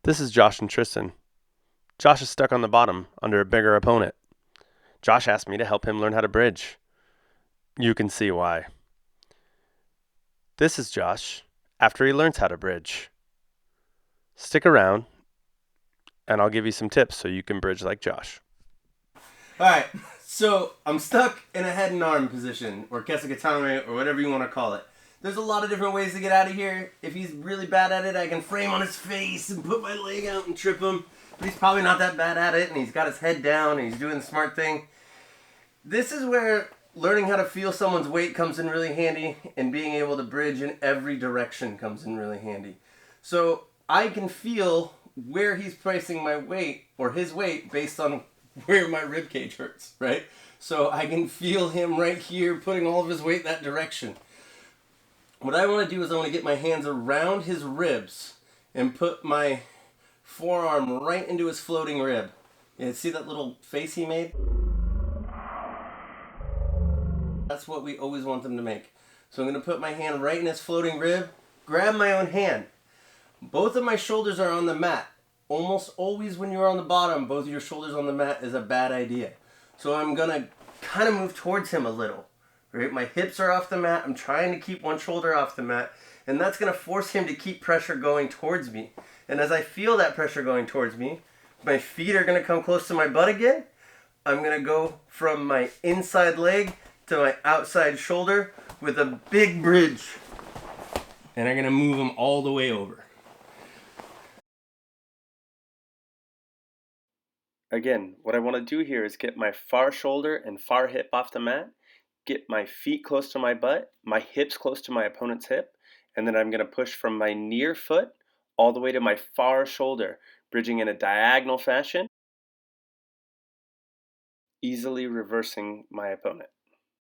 This is Josh and Tristan. Josh is stuck on the bottom under a bigger opponent. Josh asked me to help him learn how to bridge. You can see why. This is Josh after he learns how to bridge. Stick around and I'll give you some tips so you can bridge like Josh. Alright, so I'm stuck in a head and arm position, or Kesa Gatame, or whatever you want to call it. There's a lot of different ways to get out of here. If he's really bad at it, I can frame on his face and put my leg out and trip him. But he's probably not that bad at it, and he's got his head down, and he's doing the smart thing. This is where learning how to feel someone's weight comes in really handy, and being able to bridge in every direction comes in really handy. So I can feel where he's placing my weight, or his weight, based on where my rib cage hurts, right? So I can feel him right here putting all of his weight that direction. What I want to do is I want to get my hands around his ribs and put my forearm right into his floating rib. Yeah, see that little face he made? That's what we always want them to make. So I'm going to put my hand right in his floating rib, grab my own hand. Both of my shoulders are on the mat. Almost always when you're on the bottom, both of your shoulders on the mat is a bad idea. So I'm going to kind of move towards him a little. Right? My hips are off the mat. I'm trying to keep one shoulder off the mat. And that's going to force him to keep pressure going towards me. And as I feel that pressure going towards me, my feet are going to come close to my butt again. I'm going to go from my inside leg to my outside shoulder with a big bridge. And I'm going to move him all the way over. Again, what I want to do here is get my far shoulder and far hip off the mat, get my feet close to my butt, my hips close to my opponent's hip, and then I'm going to push from my near foot all the way to my far shoulder, bridging in a diagonal fashion, easily reversing my opponent.